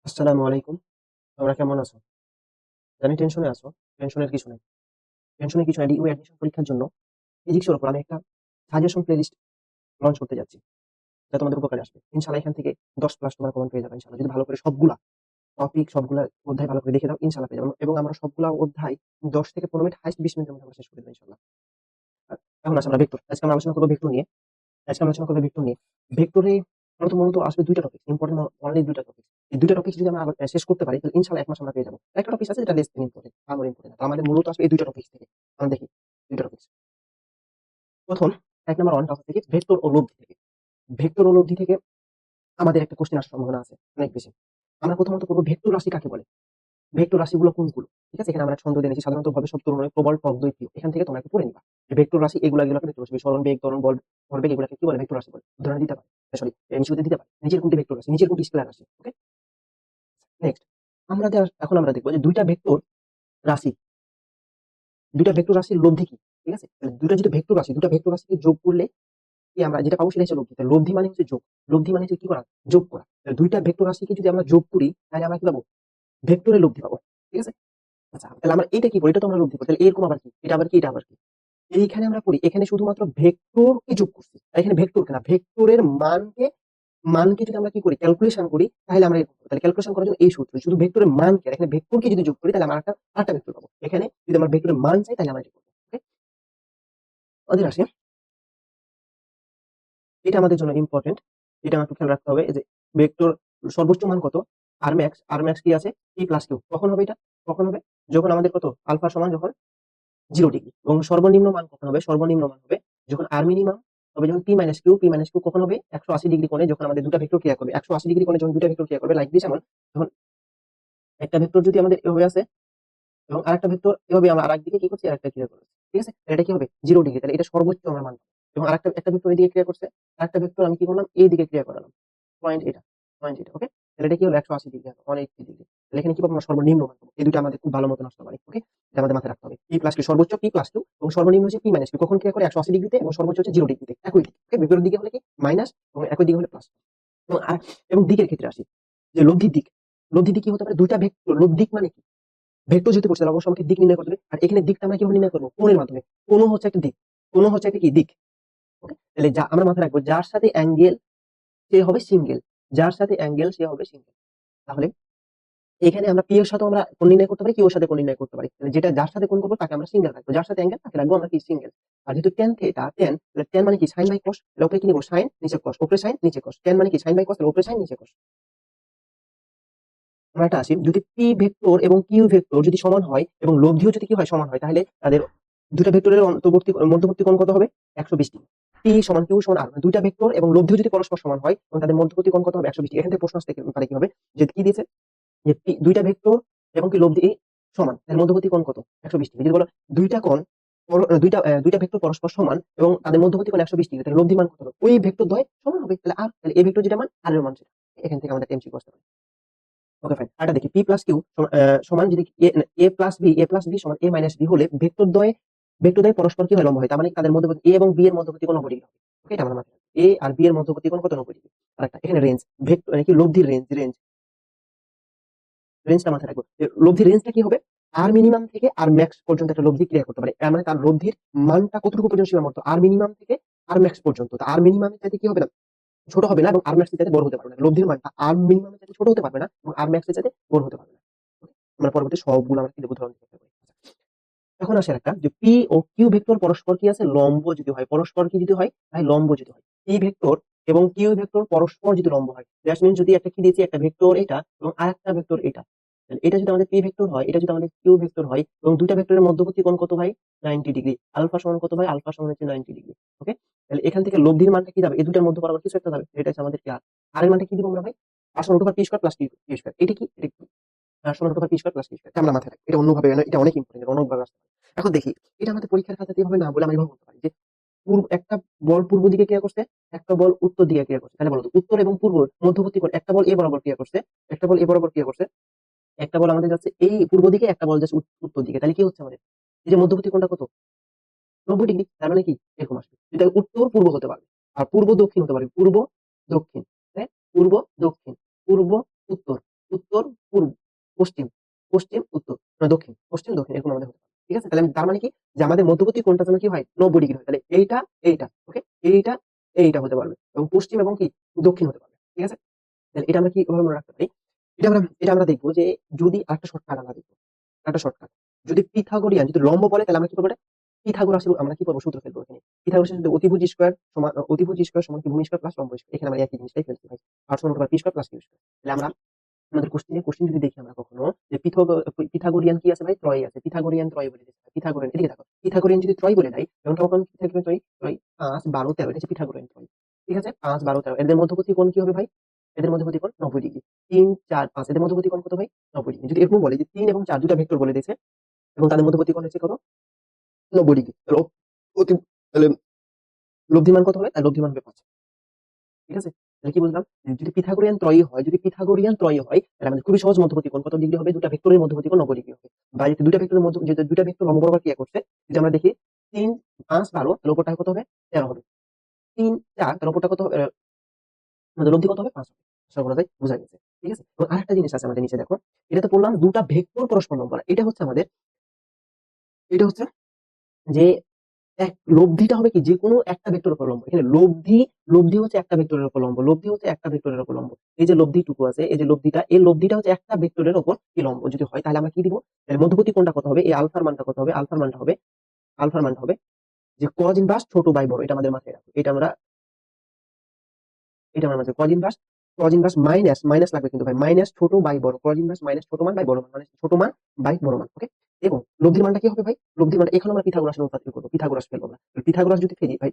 আসসালামু আলাইকুম। তোমরা কেমন আছো? জানি টেনশনে আছো। টেনশনের কিছু নাই। টেনশনের কিছু নাই। ডিইউ অ্যাডমিশন পরীক্ষার জন্য ফিজিক্সের উপর আমি একটা সাজেশন প্লেলিস্ট লঞ্চ করতে যাচ্ছি। যা তোমাদের উপকারে আসবে। ইনশাআল্লাহ এখান থেকে 10 প্লাস তোমরা কমন পেয়ে যাবে ইনশাআল্লাহ। যদি ভালো করে সবগুলা টপিক, সবগুলা অধ্যায় ভালো করে দেখে দাও, ইনশাআল্লাহ পেয়ে যাবে। এবং আমরা সবগুলা অধ্যায় 10 থেকে 15 মিনিট, হাইস্ট 20 মিনিটের মধ্যে আমরা শেষ করে দেব ইনশাআল্লাহ। এখন আসি আমরা ভেক্টর। আজকে আমরা আলোচনা করব ভেক্টর নিয়ে। ভেক্টরে মূলত আসবে ২ টা টপিক। ইম্পোর্টেন্ট অনলি ২ টা টপিক। এই ২ টা টপিক যদি আমরা শেষ করতে পারি তাহলে ইনশাআল্লাহ ১ মাস আমরা পেয়ে যাবো। একটা টপিক আছে যেটা লেস দেন ইম্পোর্টেন্ট, আমার ইম্পোর্টেন্ট না। আমাদের মূলত আসবে এই ২ টা টপিক থেকে। আমরা দেখি ২ টা টপিক। প্রথম ১ নাম্বার 1 টপিক থেকে ভেক্টর ও লব্ধি থেকে। ভেক্টর ও লব্ধি থেকে আমাদের একটা কোশ্চেন আসার সম্ভাবনা আছে অনেক বেশি। আমরা প্রথমত করব ভেক্টর রাশি কাকে বলে? ভেক্টর রাশিগুলো কোনগুলো? ঠিক আছে? এখানে আমরা ছন্দ দিয়ে নিয়েছি সাধারণতভাবে সব তুলনায় প্রবল, টক, দই, প্রিয়। এখান থেকে তোমরা একটু পড়ে নিবা। যে ভেক্টর রাশি এগুলাকে ভেক্টর রাশি। সরণ, বেগ, ত্বরণ, বল, ভরবেগ এগুলাকে কি বলে? ভেক্টর রাশি বলে। উদাহরণ দিতে পারি। সরি, এমসিকিউতে দিতে পারি। নিচের কোনটি ভেক্টর রাশি? নিচের কোনটি স্কেলার রাশি? ওকে? নেক্সট এখন আমরা দেখব যে ২ টা ভেক্টর রাশি, ২ টা ভেক্টর রাশির লব্ধি কি? ঠিক আছে? তাহলে ২ টা যদি ভেক্টর রাশি, ২ টা ভেক্টর রাশিকে যোগ করলে কি আমরা যেটা পাবো সেটা হচ্ছে লব্ধি। তাহলে লব্ধি মানে হচ্ছে যোগ। লব্ধি মানে হচ্ছে কি করা? যোগ করা। তাহলে ২ টা ভেক্টর রাশিকে যদি আমরা যোগ করি তাহলে আমরা কি পাবো? ভেক্টরের লব্ধি পাবো। ঠিক আছে? আচ্ছা, তাহলে আমরা এটা কি করি? এটা তো আমরা লব্ধি করি। তাহলে এরকম আবার কি? এটা আবার কি? এটা আবার কি? এইখানে আমরা করি, এখানে শুধুমাত্র ভেক্টরকে যোগ করছি। আর এখানে ভেক্টরকে না, ভেক্টরের মানকে যদি আমরা কি করি? ক্যালকুলেশন করি তাহলে আমরা এরকম করব। তাহলে ক্যালকুলেশন করার জন্য এই সূত্র। শুধু ভেক্টরের মানকে আর এখানে ভেক্টরকে যদি যোগ করি তাহলে আমরা আরেকটা ভেক্টর পাবো। এখানে যদি আমরা ভেক্টরের মান চাই তাহলে আমরা এটা করব। ওকে? আমাদের আসে, এটা আমাদের জন্য ইম্পোর্টেন্ট। এটা একটু খেয়াল রাখতে হবে যে ভেক্টর সর্বোচ্চ মান কত? আর ম্যাক্স কি আছে? p + q। কখন হবে এটা? কখন হবে? যখন আমাদের কত? আলফা সমান যখন 0 ডিগ্রি। এবং সর্বনিম্ন মান কখন হবে? সর্বনিম্ন মান হবে যখন আর মিনিমাম হবে যখন p - q কখন হবে? 180 ডিগ্রি কোণে যখন আমাদের 2 টা ভেক্টর ক্রিয়া করবে। 180 ডিগ্রি কোণে যখন 2 টা ভেক্টর ক্রিয়া করবে লাইক দিস এমন, যখন একটা ভেক্টর যদি আমাদের এভাবে আছে এবং আরেকটা ভেক্টর এভাবে আমরা আরেকদিকে কি করছি? আরেকটা ক্রিয়া করছি। ঠিক আছে? তাহলে এটা কি হবে? 0 ডিগ্রি। তাহলে এটা সর্বোচ্চ আমরা মান পাবো। এবং একটা ভেক্টর এদিকে ক্রিয়া করছে। আরেকটা ভেক্টর আমি কি করলাম? এই দিকে ক্রিয়া করালাম। পয়েন্ট এটা, পয়েন্ট এটা। ওকে? তাহলে এটা কি হলো? 180 ডিগ্রি হবে, 180 ডিগ্রি। তাহলে এখানে কি পাবো? আমরা সর্বনিম্ন মান পাবো। এই ২ টা আমাদের খুব ভালো মতো আসতে পারে। ওকে? এটা আমাদের মাথায় রাখতে হবে। p + q সর্বোচ্চ p + q এবং সর্বনিম্ন হচ্ছে p - q। কখন ক্রিয়া করে? 180 ডিগ্রিতে এবং সর্বোচ্চ হচ্ছে 0 ডিগ্রিতে। একই দিক। ওকে? বিপরীত দিকে হলে কি? মাইনাস এবং একই দিকে হলে প্লাস। এবং এবং দিকের ক্ষেত্রে আসি। যে লব্ধির দিক। লব্ধির দিক কি হতে পারে? ২ টা ভেক্টর লব্ধিক মানে কি? ভেক্টর যেহেতু করছে তাহলে অবশ্যই আমাকে দিক নির্ণয় করতে হবে। আর এখানে দিকটা আমরা কিভাবে নির্ণয় করব? কোণের মাধ্যমে। কোণ হচ্ছে একটা দিক। কোণ হচ্ছে একটা কি? দিক। ওকে? তাহলে আমরা মাথায় রাখবো যার সাথে অ্যাঙ্গেল সে হবে সিঙ্গেল। যার সাথে অ্যাঙ্গেল সে হবে সিঙ্গেল। তাহলে এখানে আমরা পি এর সাথেও আমরা কোণ নির্ণয় করতে পারি, কিউ এর সাথে কোণ নির্ণয় করতে পারি। তাহলে যেটা যার সাথে কোণ করব তাকে আমরা সিঙ্গেল রাখবো। যার সাথে অ্যাঙ্গেল তাকে রাখবো আমরা কি? সিঙ্গেল। আর যেহেতু tan থিটা tan, তাহলে tan মানে কি? sin by cos। তাহলে উপরে কি নিব? sin নিচে cos। উপরে sin নিচে cos। tan মানে কি? sin বাই cos, তাহলে উপরে sin নিচে cos। আমরা এটা আসি, যদি p ভেক্টর এবং q ভেক্টর যদি সমান হয় এবং লব্ধিও যদি কি হয়? সমান হয় তাহলে তাদের ২ টা ভেক্টরের মধ্যবর্তী কোণ কত হবে? ১২০ ডিগ্রি। p সমান q সমান r। ২ টা ভেক্টর এবং লব্ধিও যদি পরস্পর সমান হয় এবং তাদের মধ্যবর্তী কোণ কত হবে? ১২০ ডিগ্রি। এখান থেকে প্রশ্ন আসতে পারে কি হবে? যে কি দিয়েছে? যে ২ টা ভেক্টর এবং কি লব্ধি সমান। এর মধ্যবর্তী কোণ কত? ১২০ ডিগ্রি। যদি বলো ২ টা কোণ ২ টা ভেক্টর পরস্পর সমান এবং তাদের মধ্যবর্তী কোণ ১২০ ডিগ্রি। তাহলে লব্ধি মান কত হবে? ওই ভেক্টর দ্বয় সমান হবে। তাহলে r, তাহলে এই ভেক্টর যেটা মান r এর মান সেটা। এখান থেকে আমাদের এমসিকিউ আসতে পারে। Okay fine. আরেকটা দেখি, p + q সমান যদি a + b সমান a - b হলে ভেক্টর দ্বয় পরস্পর কি হয়? লম্ব হয়। তার মানে তাদের মধ্যবর্তী a এবং b এর মধ্যবর্তী কোণ 90 ডিগ্রি হবে। ওকে? এটা আমরা মাথায় রাখবো। a আর b এর মধ্যবর্তী কোণ কত? 90 ডিগ্রি। আরেকটা এখানে রেঞ্জ, ভেক্টর মানে কি? লব্ধির রেঞ্জটা মাথায় রাখবো। লব্ধির রেঞ্জটা কি হবে? আর মিনিমাম থেকে আর ম্যাক্স পর্যন্ত একটা লব্ধি ক্রিয়া করতে পারে। মানে তার লব্ধির মানটা কতটুকু পর্যন্ত সীমাবদ্ধ? আর মিনিমাম থেকে আর ম্যাক্স পর্যন্ত। তো আর মিনিমাম এর চাইতে কি হবে না? ছোট হবে না এবং আর ম্যাক্স এর চাইতে বড় হতে পারবে না। লব্ধির মানটা আর মিনিমাম এর চাইতে ছোট হতে পারবে না এবং আর ম্যাক্স এর চাইতে বড় হতে পারবে না। ওকে? আমরা পরবর্তী সবগুলো আমরা কি দেব? উদাহরণ দিতে পারি। এখন আসে আরেকটা, যে p ও q ভেক্টর পরস্পর কি আছে? লম্ব যদি হয়। পরস্পর কি যদি হয়? ভাই লম্ব যদি হয়। p ভেক্টর এবং q ভেক্টর পরস্পর যদি লম্ব হয়। দ্যাটস মিন যদি একটা কি দিয়েছি? একটা ভেক্টর এটা এবং আরেকটা ভেক্টর এটা। তাহলে এটা যদি আমাদের p ভেক্টর হয়, এটা যদি আমাদের q ভেক্টর হয় এবং ২ টা ভেক্টরের মধ্যবর্তী কোণ কত ভাই? 90 ডিগ্রি। আলফা সমান কত ভাই? আলফা সমান হচ্ছে 90 ডিগ্রি। ওকে? তাহলে এখান থেকে লব্ধির মানটা কি যাবে? এই ২ টার মধ্যে বরাবর কিছু একটা যাবে। এটা হচ্ছে আমাদের কি r। r এর মানটা কি দিব আমরা ভাই? r সমান √p² + q²। এটা কি? এটা কি? সমান √p² + q²। এটা আমরা মাথায় রাখবো। এটা অন্যভাবে না, এটা অনেক ইম্পোর্টেন্ট। এটা অনেকভাবে আসতে পারে। এখন দেখি, এটা আমাদের পরীক্ষার খাতাতে এভাবে না বলে আমরা এভাবে বলতে পারি যে একটা বল পূর্ব দিকে ক্রিয়া করছে, একটা বল উত্তর দিকে ক্রিয়া করছে। তাহলে বলো তো উত্তর এবং পূর্ব মধ্যবর্তী কোণ, একটা বল এ বরাবর ক্রিয়া করছে, একটা বল এ বরাবর ক্রিয়া করছে, একটা বল আমাদের যাচ্ছে এই পূর্ব দিকে, একটা বল যাচ্ছে উত্তর দিকে। তাহলে কি হচ্ছে আমাদের? এই যে মধ্যবর্তী কোণটা কত? ৯০ ডিগ্রি। তার মানে কি? এরকম আসবে। এটা উত্তর পূর্ব হতে পারে। আর পূর্ব দক্ষিণ হতে পারে। পূর্ব দক্ষিণ। হ্যাঁ? পূর্ব দক্ষিণ, পূর্ব উত্তর, উত্তর, পূর্ব, পশ্চিম, পশ্চিম, উত্তর, দক্ষিণ, পশ্চিম, দক্ষিণ এরকম আমাদের হতে পারে। ঠিক আছে? তাহলে তার মানে কি যে আমাদের মধ্যবর্তী কোণটা যেন কি হয় 90 ডিগ্রি হয়। তাহলে এইটা, ওকে? এইটা, এইটা হতে পারবে এবং পশ্চিম এবং কি দক্ষিণ হতে পারবে। ঠিক আছে? তাহলে এটা আমরা কিভাবে মনে রাখতে পারি? এটা আমরা দেখব যে যদি আরেকটা শর্টকাট আমরা দেখব। আরেকটা শর্টকাট। যদি পিথাগোরিয়ান যদি লম্ব বলে তাহলে আমরা কি করব এটা? পিথাগোরাসের আমরা কি করব? সূত্র ফেলবো এখানে। পিথাগোরাসের যদি অতিভুজ স্কয়ার সমান অতিভুজ স্কয়ার সমান কি ভূমি স্কয়ার প্লাস লম্ব স্কয়ার। এখানে আমরা একই জিনিসটাই ফেলছি ভাই। r সমান p square plus q square. তাহলে আমরা আমাদের কোশ্চেন যদি দেখি আমরা কখনো যে পিথাগোরিয়ান কি আছে ভাই? ত্রয়ী আছে। পিথাগোরিয়ান ত্রয়ী বলে দিয়েছে। পিথাগোরিয়ান এদিকে দেখো। পিথাগোরিয়ান যদি ত্রয়ী বলে দেয় তখন কেমন কি থাকবে ত্রয়ী? ত্রয়ী ৫, ১২, ১৩ এটা হচ্ছে পিথাগোরিয়ান ত্রয়ী। ঠিক আছে? ৫, ১২, ১৩ এদের মধ্যবর্তী কোণ কি হবে ভাই? এদের মধ্যবর্তী কোণ ৯০ ডিগ্রি। ৩, ৪, ৫ এদের মধ্যবর্তী কোণ কত ভাই? ৯০ ডিগ্রি। যদি এরকম বলে যে ৩ এবং ৪ দুটা ভেক্টর বলে দিয়েছে এবং তাদের মধ্যবর্তী কোণ হচ্ছে কত? ৯০ ডিগ্রি। তাহলে অতি তাহলে লব্ধি মান কত হবে? তার লব্ধি মান হবে ৫। ঠিক আছে? তাহলে কি বুঝলাম? যদি পিথাগোরিয়ান ত্রয়ী হয় তাহলে আমাদের খুবই সহজ মধ্যবর্তী কোণ কত ডিগ্রি হবে? দুটা ভেক্টরের মধ্যবর্তী কোণ ৯০ ডিগ্রি হবে। বা যদি দুটা ভেক্টরের মধ্যে যদি দুটা ভেক্টর লম্ব বরাবর ক্রিয়া করছে, যদি আমরা দেখি ৩, ৫, ১২ তাহলে উপরটা কত হবে? ১৩ হবে। ৩, ৪ তাহলে উপরটা কত হবে? আমাদের লব্ধি কত হবে? ৫ হবে। আশা করা যায় বোঝা গেছে। ঠিক আছে? এবং আরেকটা জিনিস আছে আমাদের নিচে দেখো। এটা তো বললাম দুটা ভেক্টর পরস্পর লম্ব না। এটা হচ্ছে যে লব্ধিটা হবে কি যেকোনো একটা ভেক্টরের উপর লম্ব। এখানে লব্ধি হচ্ছে একটা ভেক্টরের উপর লম্ব। লব্ধি হচ্ছে একটা ভেক্টরের উপর লম্ব। এই যে লব্ধিটুকু আছে, এই যে লব্ধিটা, এই লব্ধিটা হচ্ছে একটা ভেক্টরের উপর কি লম্ব যদি হয় তাহলে আমরা কি দিব? তাহলে মধ্যবর্তী কোণটা কত হবে? এই আলফার মানটা কত হবে? আলফার মানটা হবে যে cos ইনভার্স ছোট বাই বড়। এটা আমাদের মাথায় রাখবো। এটা আমরা মাথায় cos ইনভার্স মাইনাস লাগবে কিন্তু ভাই। মাইনাস ছোট বাই বড়। cos ইনভার্স মাইনাস ছোট মান বাই বড় মান। মানে ছোট মান বাই বড় মান। ওকে? এবং লব্ধির মানটা কি হবে ভাই? লব্ধির মানটা এখানে আমরা পিথাগোরাস অনুপাত করব। পিথাগোরাস ফেলবো আমরা। পিথাগোরাস যদি ফেলি ভাই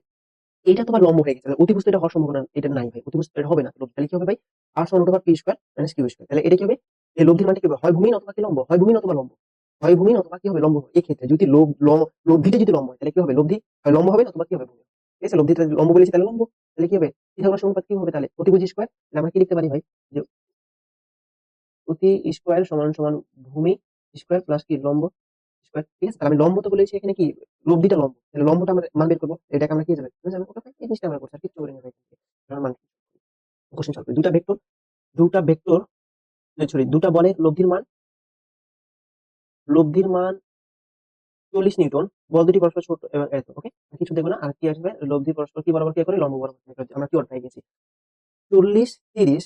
এইটা তো আবার লম্ব হয়ে গেছে। অতিভুজ তো এটা হওয়ার সম্ভাবনা এটা নাই ভাই। অতিভুজ এটা হবে না। তাহলে কি হবে ভাই? r সমান √ p square minus q square. তাহলে এটা কি হবে? এই লব্ধির মানটা কি হবে? হয় ভূমি অথবা কি লম্ব। হয় ভূমি অথবা লম্ব। হয় ভূমি অথবা কি হবে? লম্ব হবে। এই ক্ষেত্রে যদি লব্ধিটা যদি লম্ব হয় তাহলে কি হবে? লব্ধি হয় লম্ব হবে অথবা কি হবে? ভূমি। ঠিক আছে? লব্ধিটা যদি লম্ব বলেছি তাহলে লম্ব। তাহলে কি হবে? পিথাগোরাস অনুপাত কি হবে তাহলে? অতিভুজ স্কয়ার। তাহলে আমরা কি লিখতে পারি ভাই? যে অতি স্কয়ার সমান ভূমি স্কয়ার প্লাস কি লম্ব স্কয়ার। ঠিক আছে? তাহলে আমি লম্ব তো বলেছি এখানে কি লব্ধিটা লম্ব। তাহলে লম্বটা আমরা মান বের করব। এটাকে আমরা কি যাবে? ওটা ভাই এই জিনিসটা আমরা করছি। আর কিচ্ছু করিনি ভাই। আমরা মান কোশ্চেন সলভ করি। দুটা ভেক্টর সরি দুটা বলের লব্ধির মান ৪০ নিউটন। বল দুটি পরস্পর ছোট এবং এত ওকে? কিছু দেখব না। আর কি আসবে? লব্ধি পরস্পর কি বরাবর ক্রিয়া করে? লম্ব বরাবর ক্রিয়া করে। আমরা কি অর্থায় গেছি? ৪০, ৩০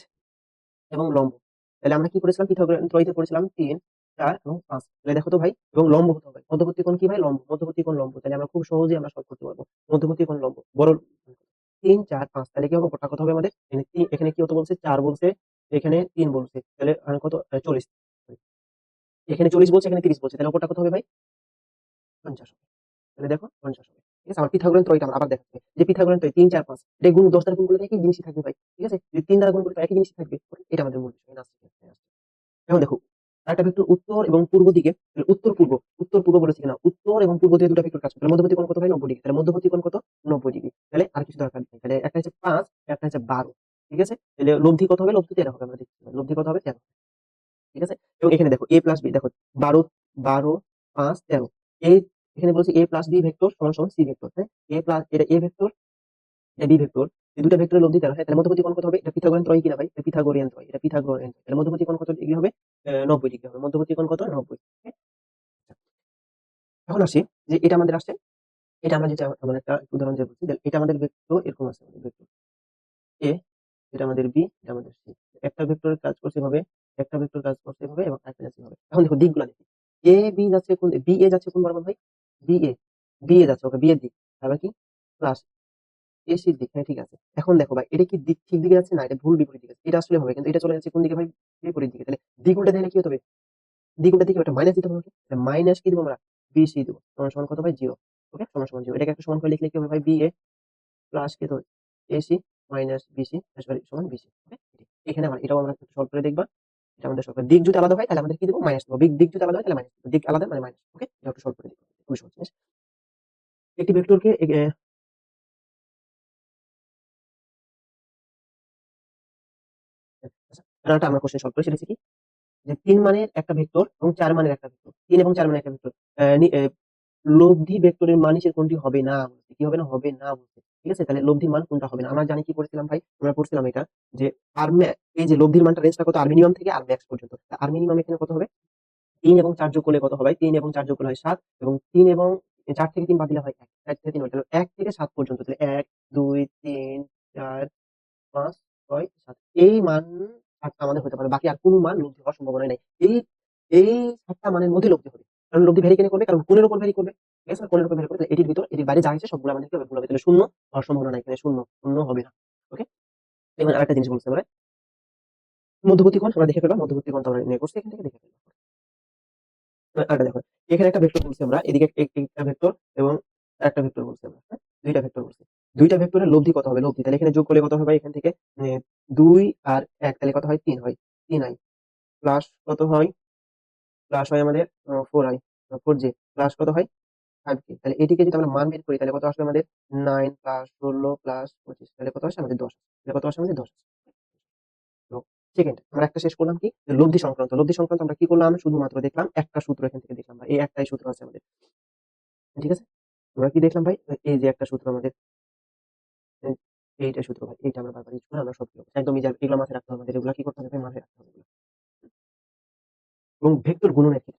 এবং লম্ব। তাহলে আমরা কি করেছিলাম? পিথাগোরাস ত্রয়ীতে করেছিলাম ৩, ৪ এবং ৫। তাহলে দেখো তো ভাই এবং লম্ব হতে হবে। মধ্যবর্তী কোণ কি ভাই? লম্ব। মধ্যবর্তী কোণ লম্ব। তাহলে আমরা খুব সহজেই আমরা সলভ করতে পারবো। মধ্যবর্তী কোণ লম্ব। বড় ৩, ৪, ৫ তাহলে কি হবে? উপরটা কত হবে আমাদের? এখানে কি কত বলছে? ৪ বলছে, এখানে ৩ বলছে। তাহলে কত? ৪০। এখানে ৪০ বলছে, এখানে ৩০ বলছে। তাহলে উপরটা কত হবে ভাই? ৫০ হবে। তাহলে দেখো ৫০ হবে। ঠিক আছে? আমার পিথাগোরাস ত্রয়ীটা আমরা আবার দেখাচ্ছি। যে পিথাগোরাস ত্রয়ী ৩, ৪, ৫ এটা গুণ ১০ দ্বারা গুণ করলে একই জিনিসই থাকবে ভাই। ঠিক আছে? যদি ৩ দ্বারা গুণ করি তো একই জিনিসই থাকবে। এটা আমাদের মূল বিষয়। এখন দেখো আরেকটা ভেক্টর উত্তর এবং পূর্ব দিকে। তাহলে উত্তর পূর্ব বলেছি কিনা? উত্তর এবং পূর্ব দিকে দুটো ভেক্টর কাজ করে। তাহলে মধ্যবর্তী কোণ কত ভাই? ৯০ ডিগ্রি। তাহলে মধ্যবর্তী কোণ কত? ৯০ ডিগ্রি। তাহলে আর কিছু দরকার নেই। তাহলে একটা হচ্ছে ৫, একটা হচ্ছে ১২। ঠিক আছে? তাহলে লব্ধি কত হবে? লব্ধি ১৩ হবে। আমরা দেখছি। লব্ধি কত হবে? ১৩। ঠিক আছে? এবং এখানে দেখো a প্লাস b দেখো ১২, ১২, ৫, ১৩ এই এখানে বলছে a প্লাস b ভেক্টর সমান c ভেক্টর। হ্যাঁ? এটা a ভেক্টর, এটা b ভেক্টর। এই দুটা ভেক্টরের লব্ধি ১৩। হ্যাঁ? তাহলে মধ্যবর্তী কোণ কত হবে? এটা পিথাগোরিয়ান ত্রয়ী কিনা ভাই? এটা পিথাগোরিয়ান ত্রয়ী। তাহলে মধ্যবর্তী কোণ কত ডিগ্রি হবে? ৯০ ডিগ্রি হবে। মধ্যবর্তী কোণ কত? ৯০। হ্যাঁ? এখন আসি যে এটা আমাদের আসছে। এটা আমরা যেটা মানে একটা উদাহরণ দিয়ে বলছি। এটা আমাদের ভেক্টর এরকম আছে। আমাদের ভেক্টর a, এটা আমাদের b, এটা আমাদের c। একটা ভেক্টরের কাজ করছে এভাবে, একটা ভেক্টর কাজ করছে এভাবে এবং আরেকটা যাচ্ছে এভাবে। এখন দেখো দিকগুলা দেখি। a b যাচ্ছে কোন b a যাচ্ছে কোন বরাবর ভাই? b a b a যাচ্ছে ওকে b এর দিক। তারপর কি প্লাস a c এর দিক। হ্যাঁ ঠিক আছে। এখন দেখো ভাই এটা কি দিক ঠিক দিকে যাচ্ছে না এটা ভুল বিপরীত দিকে যাচ্ছে। এটা আসলে হবে কিন্তু এটা চলে যাচ্ছে কোন দিকে ভাই? বিপরীত দিকে। তাহলে দিক উল্টা দিলে কি হতে হবে? দিক উল্টা দিকে ওটা মাইনাস দিতে হবে আমাকে। মাইনাস কি দিব আমরা? b c দিব। সমান সমান কত ভাই? 0। ওকে? সমান সমান 0। এটাকে একটা সমান করে লিখলে কি হবে ভাই? b a প্লাস কি তো এসি মাইনাস বিসি সরি সমান বিসি। ওকে? এখানে আমার এটাও আমরা সলভ করে দেখবা। এটা আমাদের সলভ দিক যদি আলাদা হয় তাহলে আমাদের কি দেব? মাইনাস দেব। দিক যদি আলাদা হয় তাহলে মাইনাস দেব। দিক আলাদা মানে মাইনাস। ওকে? এটা একটু সলভ করে দেখব। খুবই সহজ জিনিস। একটি ভেক্টরকে আচ্ছা আমরা কোশ্চেন সলভ করি সেটা হচ্ছে কি যে ৩ মানের একটা ভেক্টর এবং ৪ মানের একটা ভেক্টর। ৩ এবং ৪ মানের একটা ভেক্টর। লব্ধি ভেক্টরের মান নিচের কোনটি হবে না বলছে। কি হবে না? হবে না বলছে। ঠিক আছে? তাহলে লব্ধির মান কোনটা হবে না? আমরা জানি কি করেছিলাম ভাই? আমরা পড়ছিলাম এটা যে এই যে লব্ধির মানটা রেঞ্জটা কত? মিনিমাম থেকে max পর্যন্ত। মিনিমাম এখানে কত হবে? ৩ এবং ৪ যোগ করলে কত হবে? ৩ এবং ৪ যোগ করলে হয় ৭ এবং ৩ এবং ৪ থেকে ৩ বাদ দিলে হয় ১। ১ থেকে ৩ হয়। তাহলে ১ থেকে ৭ পর্যন্ত। তাহলে ১, ২, ৩, ৪, ৫, ৬, ৭ এই মান ৭ টা আমাদের হতে পারে। বাকি আর কোন মান লব্ধি হওয়ার সম্ভাবনা নেই। এই এই ৭ টা মানের মধ্যে লব্ধি হবে। কারণ লব্ধি ভ্যারি কেন করবে? কারণ কোণের উপর ভ্যারি করবে। ঠিক আছে? কোণের উপর ভ্যারি করবে। তাহলে এটির ভিতর এটির বাইরে যা আছে সবগুলো আমাদের কি হবে? ভুল হবে। তাহলে ০ হওয়ার সম্ভাবনা নাই। এখানে ০, ০ হবে না। ওকে? এবার আরেকটা জিনিস বলছি আমরা। মধ্যবর্তী কোণ আমরা দেখে ফেললাম। মধ্যবর্তী কোণ তো আমরা নির্ণয় করছি। এখান থেকে দেখে ফেললাম। আরেকটা দেখো। এখানে একটা ভেক্টর বলছি আমরা। এদিকে একটা ভেক্টর এবং আরেকটা ভেক্টর বলছি আমরা। হ্যাঁ? ২ টা ভেক্টর বলছি। ২ টা ভেক্টরের লব্ধি কত হবে? লব্ধি। তাহলে এখানে যোগ করলে কত হবে ভাই এখান থেকে? এ ২ আর ১ তাহলে কত হয়? ৩ হয়। ৩i প্লাস কত হয়? প্লাস হয় আমাদের 4i 4j প্লাস কত হয়? 5k তাহলে এটিকে যদি আমরা মান বের করি তাহলে কত আসবে আমাদের? 9 প্লাস 16 প্লাস 25 তাহলে কত আসে আমাদের? ১০ তাহলে কত আসে আমাদের? ১০ তো সেকেন্ড আমরা একটা শেষ করলাম কি? লব্ধি সংক্রান্ত। লব্ধি সংক্রান্ত আমরা কি করলাম? শুধুমাত্র দেখলাম একটা সূত্র এখান থেকে দেখলাম ভাই। এই একটাই সূত্র আছে আমাদের। ঠিক আছে? আমরা কি দেখলাম ভাই? এই যে একটা সূত্র আমাদের এই এইটা সূত্র ভাই। এইটা আমরা বারবার ইউজ করে আমরা সবগুলো একদম এগুলো মাথায় রাখতে হবে আমাদের। এগুলা কি করতে হবে ভাই? মাথায় রাখতে হবে এগুলো। এবং ভেক্টর গুণনের ক্ষেত্রে